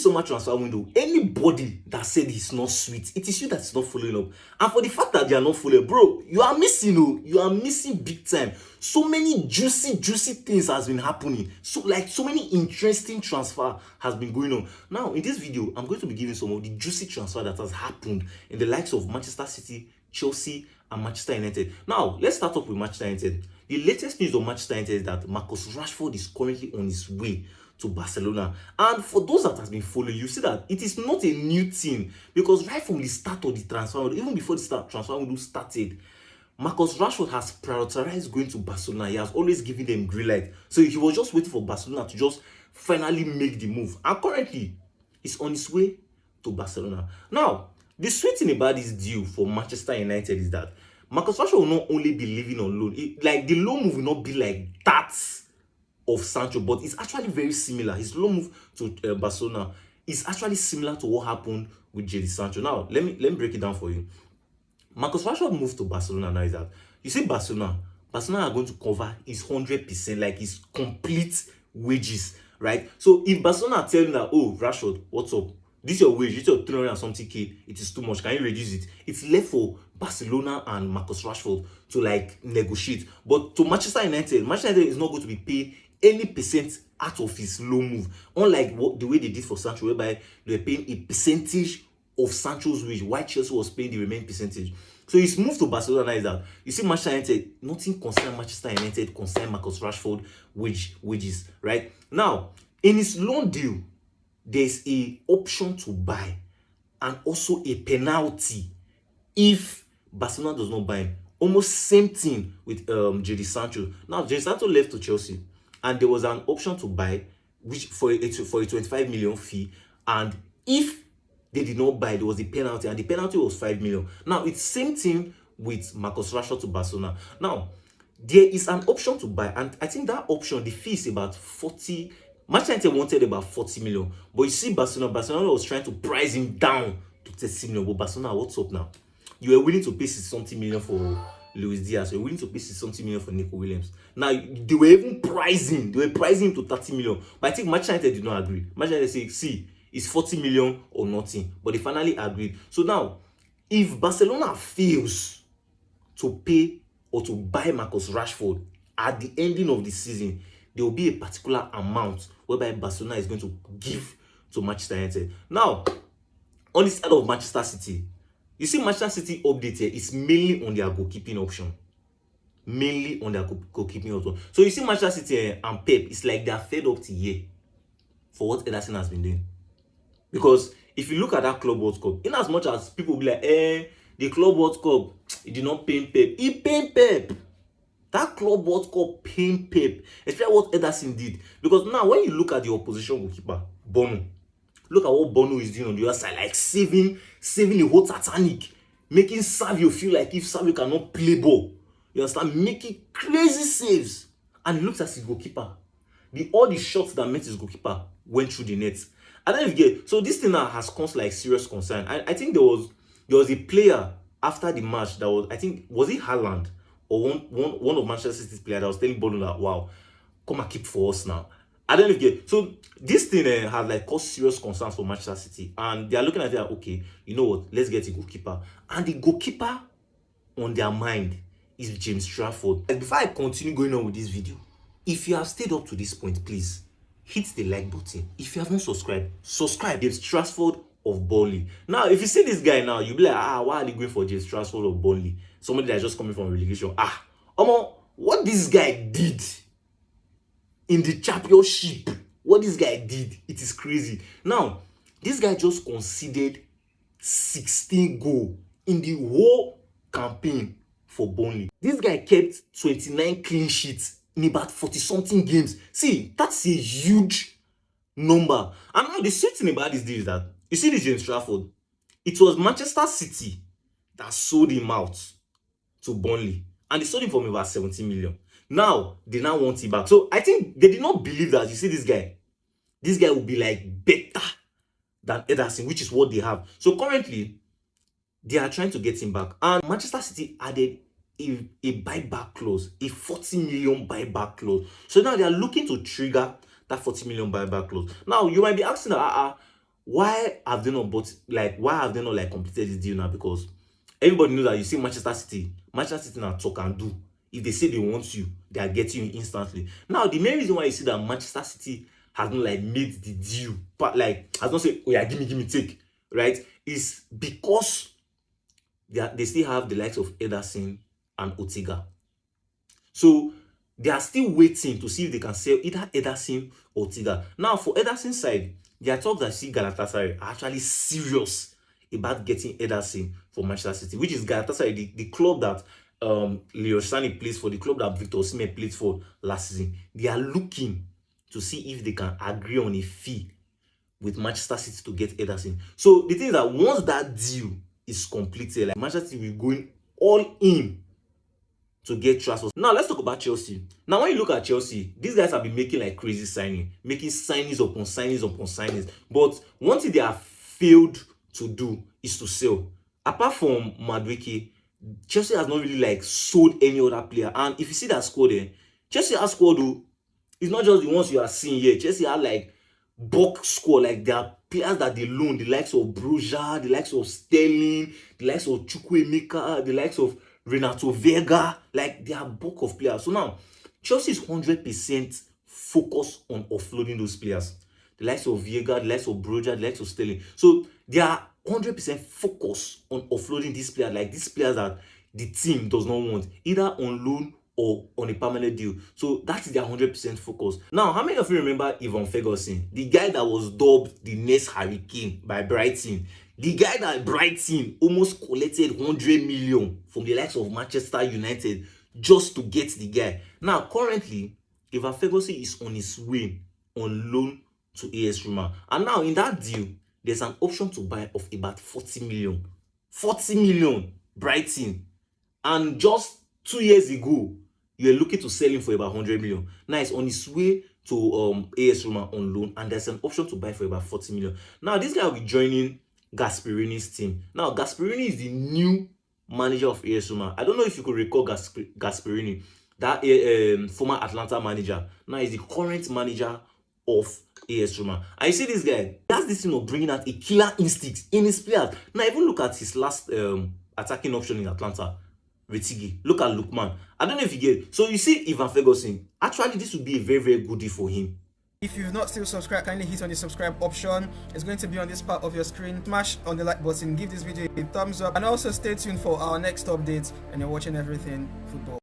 summer transfer window, anybody that said it's not sweet, it is you that is not following up. And for the fact that they are not following up, bro, you are missing, you are missing big time. So many juicy things has been happening. So many interesting transfer has been going on. Now, in this video, I'm going to be giving some of the juicy transfer that has happened in the likes of Manchester City, Chelsea, and Manchester United. Now, let's start off with Manchester United. The latest news of Manchester United is that Marcus Rashford is currently on his way to Barcelona. And for those that has been following, you see that it is not a new thing, because right from the start of the transfer window, even before the transfer window started, Marcus Rashford has prioritized going to Barcelona. He has always given them green light. So he was just waiting for Barcelona to just finally make the move. And currently, he's on his way to Barcelona. Now, the sweet thing about this deal for Manchester United is that Marcus Rashford will not only be living on loan. The loan move will not be like that of Sancho, but it's actually very similar. His loan move to Barcelona is actually similar to what happened with Jadon Sancho. Now, let me break it down for you. Marcus Rashford moved to Barcelona now is that, you see, Barcelona are going to cover his 100%, like his complete wages, right? So if Barcelona are telling that, oh, Rashford, what's up? This is your wage, this is your 300 and something K, it is too much, can you reduce it? It's left for Barcelona and Marcus Rashford to negotiate. But to Manchester United is not going to be paid any percent out of his loan move, unlike the way they did for Sancho, whereby they were paying a percentage of Sancho's wage while Chelsea was paying the remaining percentage. So his move to Barcelona is that, you see, Manchester United, nothing concern Manchester United concern Marcus Rashford wages, right? Now, in his loan deal, there's a option to buy and also a penalty if Barcelona does not buy him. Almost same thing with Jadon Sancho. Now, Jadon Sancho left to Chelsea, and there was an option to buy, which for a 25 million fee, and if they did not buy, there was a penalty, and the penalty was 5 million. Now, it's same thing with Marcus Rashford to Barcelona. Now, there is an option to buy, and I think that option, the fee is about 40. Manchester United wanted about 40 million, but you see, Barcelona was trying to price him down to 30 million. But Barcelona, what's up now? You were willing to pay 60-something million for Luis Diaz. You were willing to pay 60-something million for Nico Williams. Now, they were even pricing. They were pricing him to 30 million. But I think Manchester United did not agree. Manchester United said, see, it's 40 million or nothing. But they finally agreed. So now, if Barcelona fails to pay or to buy Marcus Rashford at the ending of the season, there will be a particular amount whereby Barcelona is going to give to Manchester United. Now, on the side of Manchester City, you see, Manchester City update here is mainly on their goalkeeping option. Mainly on their goalkeeping option. So you see, Manchester City and Pep, it's like they are fed up to year for what Ederson has been doing. Because if you look at that Club World Cup, in as much as people will be like, the Club World Cup, it did not pay Pep. It paid Pep. That Club World Cup paid Pep. Especially what Ederson did. Because now, when you look at the opposition goalkeeper, Bono, look at what Bono is doing on the other side, like saving the whole Titanic, making Savio feel like if Savio cannot play ball, you understand, making crazy saves. And he looks at his goalkeeper. All the shots that met his goalkeeper went through the net. I don't know if you get. So this thing now has caused serious concern. I think there was a player after the match that was, I think, was it Haaland or one of Manchester City's players that was telling Bono that, wow, come and keep for us now. I don't know if you get. So this thing has caused serious concerns for Manchester City, and they are looking at it like, okay, you know what? Let's get a goalkeeper, and the goalkeeper on their mind is James Trafford. Before I continue going on with this video, if you have stayed up to this point, please hit the like button. If you haven't subscribed, subscribe. James Trafford of Burnley. Now, if you see this guy now, you'll be like, why are they going for James Trafford of Burnley? Somebody that's just coming from relegation. What this guy did in the championship, what this guy did, it is crazy. Now, this guy just conceded 16 goals in the whole campaign for Burnley. This guy kept 29 clean sheets in about 40-something games. See, that's a huge number. And now the sweet thing about this deal is that, you see this James Trafford, it was Manchester City that sold him out to Burnley. And they sold him for about 17 million. Now, they now want him back. So, I think they did not believe that, you see this guy will be better than Ederson, which is what they have. So, currently, they are trying to get him back. And Manchester City added a buyback clause, a 40 million buyback clause. So, now they are looking to trigger that 40 million buyback clause. Now, you might be asking, why have they not bought, like, why have they not like completed this deal now? Because everybody knows that you see Manchester City now talk and do. If they say they want you, they are getting you instantly. Now, the main reason why you see that Manchester City has not like made the deal, but like has not said, oh yeah, give me, take, right? Is because they still have the likes of Ederson and Ortega. So they are still waiting to see if they can sell either Ederson or Ortega. Now, for Ederson's side, there are talks that see Galatasaray are actually serious about getting Ederson for Manchester City, which is Galatasaray, the club that Leo Sani plays for, the club that Victor Osimhen played for last season. They are looking to see if they can agree on a fee with Manchester City to get Ederson. So the thing is that once that deal is completed, like Manchester City will go all in to get transfers. Now let's talk about Chelsea. Now when you look at Chelsea, these guys have been making like crazy making signings upon signings. But one thing they have failed to do is to sell. Apart from Madueke, Chelsea has not really like sold any other player. And if you see that squad there, Chelsea has squad though. It's not just the ones you are seeing here. Chelsea are like bulk squad. Like there are players that they loan, the likes of Broja, the likes of Sterling, the likes of Chukwuemeka, the likes of Renato Vega. Like they are bulk of players. So now Chelsea is 100% focused on offloading those players. The likes of Vega, the likes of Broja, the likes of Sterling. So they are 100% focused on offloading these players, like these players that the team does not want, either on loan or on a permanent deal. So that is their 100% focus. Now, how many of you remember Ivan Ferguson, the guy that was dubbed the next Harry Kane by Brighton? The guy that Brighton almost collected 100 million from the likes of Manchester United just to get the guy. Now, currently, Ivan Ferguson is on his way on loan to AS Roma. And now, in that deal, there's an option to buy of about 40 million. 40 million, Brighton. And just 2 years ago, you were looking to sell him for about 100 million. Now it's on his way to AS Roma on loan, and there's an option to buy for about 40 million. Now this guy will be joining Gasperini's team. Now Gasperini is the new manager of AS Roma. I don't know if you could recall Gasperini, that former Atlanta manager. Now he's the current manager of AS Roma. And you see this guy, he has this thing of bringing out a killer instinct in his players. Now even look at his last attacking option in Atlanta. Retigi. Look at Lookman. I don't know if you get it. So you see Ivan Ferguson. Actually, this would be a very, very good deal for him. If you've not still subscribed, kindly hit on the subscribe option. It's going to be on this part of your screen. Smash on the like button. Give this video a thumbs up. And also stay tuned for our next updates. And you're watching Everything Football.